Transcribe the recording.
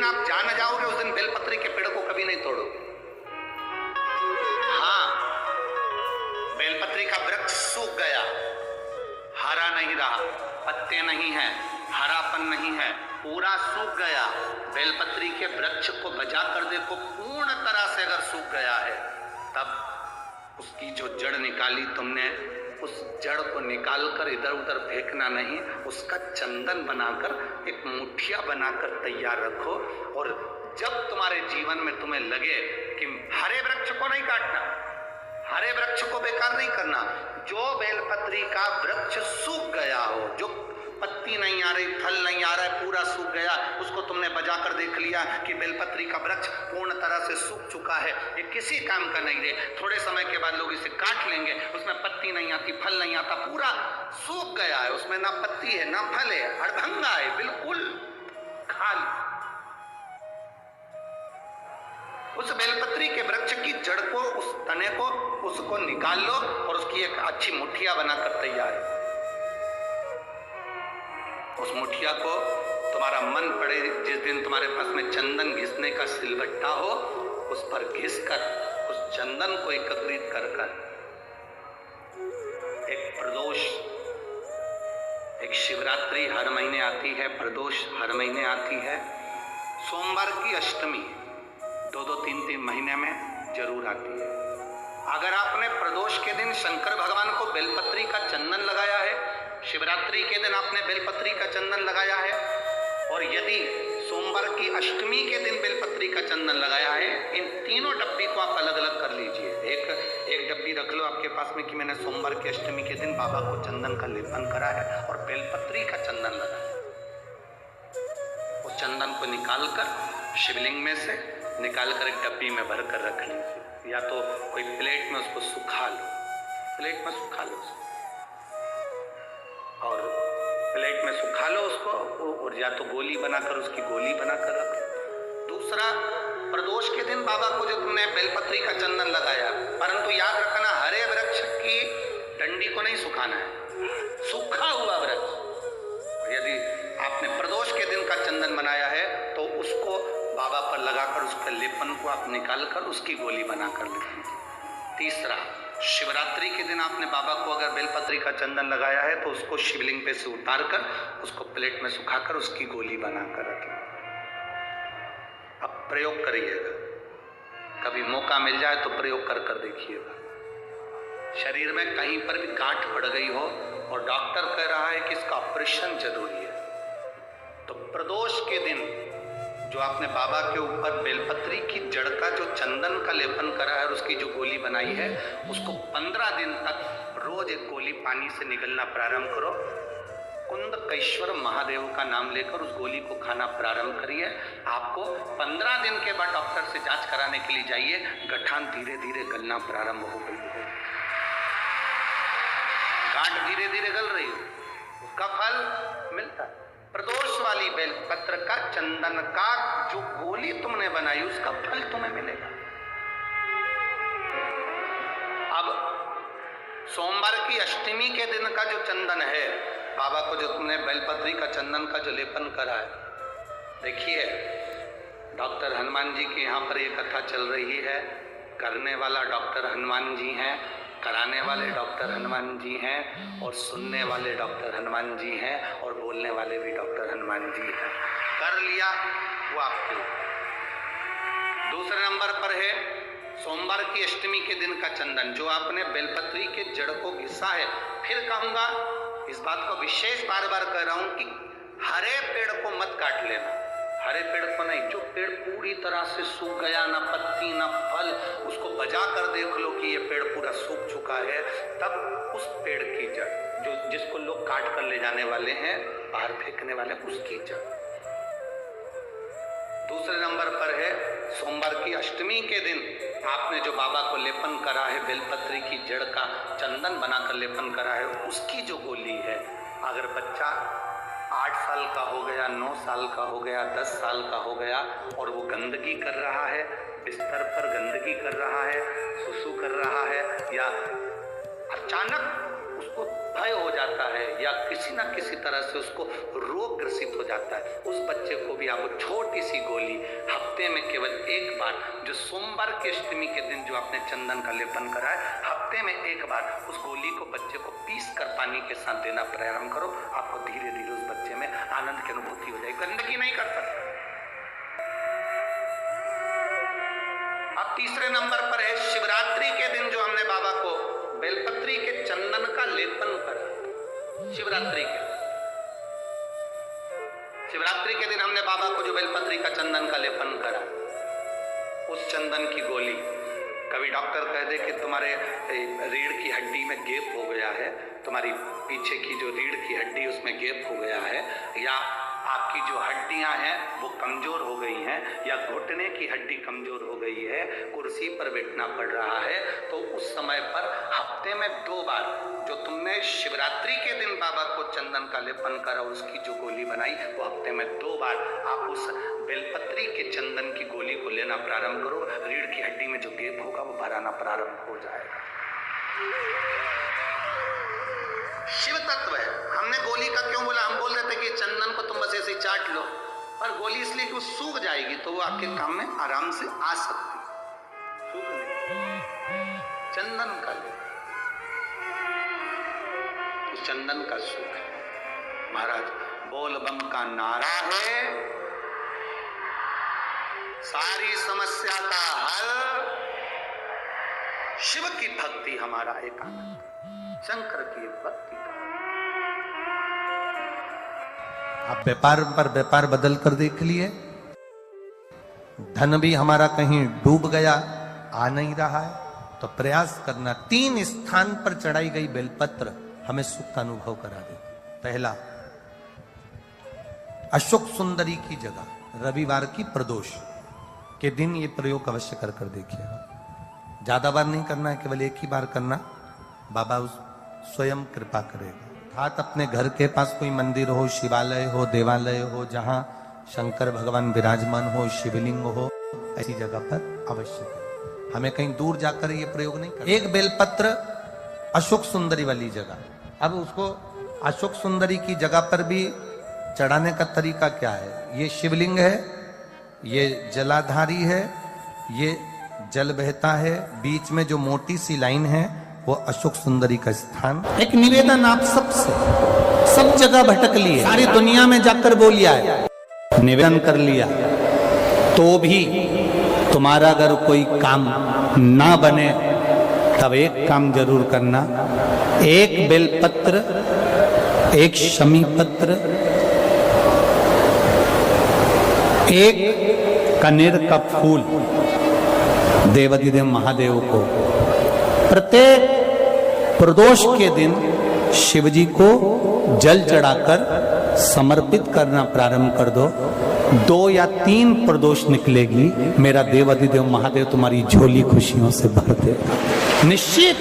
दिन आप जान जाओगे उस दिन बेलपत्री के पेड़ को कभी नहीं तोड़ोगे। हाँ, बेलपत्री का वृक्ष सूख गया, हरा नहीं रहा, पत्ते नहीं है, हरापन नहीं है, पूरा सूख गया। बेलपत्री के वृक्ष को बजा कर देखो, पूर्ण तरह से अगर सूख गया है, तब उसकी जो जड़ निकाली तुमने, उस जड़ को निकालकर इधर उधर फेंकना नहीं, उसका चंदन बनाकर एक मुठिया बनाकर तैयार रखो। और जब तुम्हारे जीवन में तुम्हें लगे कि हरे वृक्ष को नहीं काटना, हरे वृक्ष को बेकार नहीं करना, जो बेलपत्री का वृक्ष सूख गया हो, जो पत्ती नहीं आ रही, फल नहीं आ रहा है, पूरा सूख गया, उसको तुमने बजा कर देख लिया कि बेलपत्री का वृक्ष पूर्ण तरह से सूख चुका है, ये किसी काम का नहीं रहे। थोड़े समय के बाद लोग इसे काट लेंगे, उसमें पत्ती नहीं आती, फल नहीं आता, पूरा सूख गया है, उसमें ना पत्ती है ना फल है, अड़भंगा है, बिल्कुल खाली। उस बेलपत्री के वृक्ष की जड़ को, उस तने को, उसको निकाल लो और उसकी एक अच्छी मुठिया बनाकर तैयार है। उस मुठिया को तुम्हारा मन पड़े, जिस दिन तुम्हारे पास में चंदन घिसने का सिलबट्टा हो, उस पर घिस कर उस चंदन को एकत्रित कर एक प्रदोष, एक शिवरात्रि हर महीने आती है, प्रदोष हर महीने आती है, सोमवार की अष्टमी 2-3 महीने में जरूर आती है। अगर आपने प्रदोष के दिन शंकर भगवान को बेलपत्री का चंदन लगाया है, शिवरात्रि के दिन आपने बेलपत्री का चंदन लगाया है, और यदि सोमवार की अष्टमी के दिन बेलपत्री का चंदन लगाया है, इन तीनों डब्बी को आप अलग अलग कर लीजिए। एक डब्बी रख लो आपके पास में कि मैंने सोमवार की अष्टमी के दिन बाबा को चंदन का लेपन करा है और बेलपत्री का चंदन लगाया। उस चंदन को निकालकर शिवलिंग में से निकालकर एक डब्बी में भर कर रख लीजिए, या तो कोई प्लेट में उसको सुखा लो, प्लेट में सुखा लो उसको, और प्लेट में सुखा लो उसको, और या तो गोली बनाकर उसकी गोली बनाकर रख लो। दूसरा, प्रदोष के दिन बाबा को जो तुमने बेलपत्री का चंदन लगाया, परंतु याद रखना हरे वृक्ष की डंडी को नहीं सुखाना है, सूखा हुआ वृक्ष। यदि आपने प्रदोष के दिन का चंदन बनाया है तो उसको बाबा पर लगाकर उसके लेपन को आप निकालकर उसकी गोली बनाकर लिखेंगे। तीसरा, शिवरात्रि के दिन आपने बाबा को अगर बेलपत्री का चंदन लगाया है तो उसको शिवलिंग पे से उतार कर उसको प्लेट में सुखाकर उसकी गोली बनाकर रखें। अब प्रयोग करिएगा, कभी मौका मिल जाए तो प्रयोग कर कर देखिएगा। शरीर में कहीं पर भी गांठ पड़ गई हो और डॉक्टर कह रहा है कि इसका ऑपरेशन जरूरी है, तो प्रदोष के दिन जो आपने बाबा के ऊपर बेलपत्री की जड़ का जो चंदन का लेपन करा है और उसकी जो गोली बनाई है, उसको 15 दिन तक रोज एक गोली पानी से निकलना प्रारंभ करो। कुंदकेश्वर महादेव का नाम लेकर उस गोली को खाना प्रारंभ करिए। आपको 15 दिन के बाद डॉक्टर से जांच कराने के लिए जाइए, गठान धीरे धीरे गलना प्रारंभ हो गई है, गांठ धीरे धीरे गल रही हो, उसका फल मिलता है। प्रदोष वाली बेलपत्र का चंदन का जो गोली तुमने बनाई उसका फल तुम्हें मिलेगा। अब सोमवार की अष्टमी के दिन का जो चंदन है, बाबा को जो तुमने बेलपत्री का चंदन का जो लेपन करा है, देखिए डॉक्टर हनुमान जी के यहाँ पर ये कथा चल रही है, करने वाला डॉक्टर हनुमान जी हैं, कराने वाले डॉक्टर हनुमान जी हैं, और सुनने वाले डॉक्टर हनुमान जी हैं, और बोलने वाले भी डॉक्टर हनुमान जी हैं। कर लिया वो आपके। दूसरे नंबर पर है सोमवार की अष्टमी के दिन का चंदन, जो आपने बेलपत्री के जड़ को घिसा है। फिर कहूंगा, इस बात को विशेष बार बार कह रहा हूं कि हरे पेड़ को मत काट लेना, हरे पेड़ को नहीं, जो पेड़ पूरी तरह से सूख गया, ना पत्ती ना फल, उसको बजा कर देख लो कि ये पेड़ पूरा सूख चुका है, तब उस पेड़ की जड़, जो जिसको लोग काट कर ले जाने वाले हैं, बाहर फेंकने वाले, उसकी जड़। दूसरे नंबर पर है सोमवार की अष्टमी के दिन आपने जो बाबा को लेपन करा है, बेलपत्री की जड़ का चंदन बनाकर लेपन करा है, उसकी जो गोली है। अगर बच्चा 8 साल का हो गया, 9 साल का हो गया, 10 साल का हो गया और वो गंदगी कर रहा है, बिस्तर पर गंदगी कर रहा है, सुसु कर रहा है, या अचानक उसको भय हो जाता है या किसी ना किसी तरह से उसको रोग ग्रसित हो जाता है, उस बच्चे को भी आप छोटी सी गोली हफ्ते में केवल एक बार, जो सोमवार की अष्टमी के दिन जो आपने चंदन का लेपन करा है, हफ्ते में एक बार उस गोली को बच्चे को पीस कर पानी के साथ देना प्रारंभ करो। आपको धीरे धीरे उस बच्चे में आनंद की अनुभूति हो जाएगी, गंदगी नहीं कर सकते। अब तीसरे नंबर पर है शिवरात्रि के दिन जो हमने बाबा को बेलपत्री के चंदन का लेपन करा। शिवरात्रि के दिन हमने बाबा को जो बेलपत्री का चंदन का लेपन करा, उस चंदन की गोली, कभी डॉक्टर कह दे कि तुम्हारे रीढ़ की हड्डी में गैप हो गया है, तुम्हारी पीछे की जो रीढ़ की हड्डी उसमें गैप हो गया है, या आपकी जो हड्डियां हैं वो कमजोर हो गई हैं, या घुटने की हड्डी कमजोर हो गई है, कुर्सी पर बैठना पड़ रहा है, तो उस समय पर हफ्ते में 2 बार जो तुमने शिवरात्रि के दिन बाबा को चंदन का लेपन करा, उसकी जो गोली बनाई, वो हफ्ते में 2 बार आप उस बेलपत्री के चंदन की गोली को लेना प्रारंभ करो। रीढ़ की हड्डी में जो गैप होगा वो भराना प्रारंभ हो जाएगा। शिव तत्व है। हमने गोली का क्यों बोला? हम बोल रहे थे कि चंदन को तुम बस ऐसे ही चाट लो, पर गोली इसलिए कि वो सूख जाएगी तो वो आपके काम में आराम से आ सकती। सूख नहीं, चंदन का ले, तो चंदन का सूख है। महाराज बोल बम का नारा है, सारी समस्या का हल, शिव की भक्ति हमारा एकांत, शंकर की भक्ति का। आप व्यापार पर व्यापार बदल कर देख लिए, धन भी हमारा कहीं डूब गया, आ नहीं रहा है, तो प्रयास करना। 3 स्थान पर चढ़ाई गई बेलपत्र हमें सुख का अनुभव करा देगी। पहला, अशोक सुंदरी की जगह रविवार की प्रदोष के दिन ये प्रयोग अवश्य कर देखिएगा। ज्यादा बार नहीं करना है, केवल एक ही बार करना, बाबा उस स्वयं कृपा करेगा। अर्थात अपने घर के पास कोई मंदिर हो, शिवालय हो, देवालय हो, जहां शंकर भगवान विराजमान हो, शिवलिंग हो, ऐसी जगह पर अवश्य करें। हमें कहीं दूर जाकर ये प्रयोग नहीं करना। एक बेलपत्र अशोक सुंदरी वाली जगह, अब उसको अशोक सुंदरी की जगह पर भी चढ़ाने का तरीका क्या है? ये शिवलिंग है, ये जलाधारी है, ये जल बहता है, बीच में जो मोटी सी लाइन है वो अशोक सुंदरी का स्थान। एक निवेदन आप सबसे, सब जगह भटक लिए, सारी दुनिया में जाकर बोलिया है, निवेदन कर लिया, तो भी तुम्हारा अगर कोई काम ना बने तब एक काम जरूर करना, एक बेलपत्र, एक शमी पत्र, एक कनेर का फूल देवाधिदेव महादेव को प्रत्येक प्रदोष के दिन शिवजी को जल चढ़ाकर समर्पित करना प्रारंभ कर दो। 2 या 3 प्रदोष निकलेगी, मेरा देवाधिदेव महादेव तुम्हारी झोली खुशियों से भर देगा निश्चित।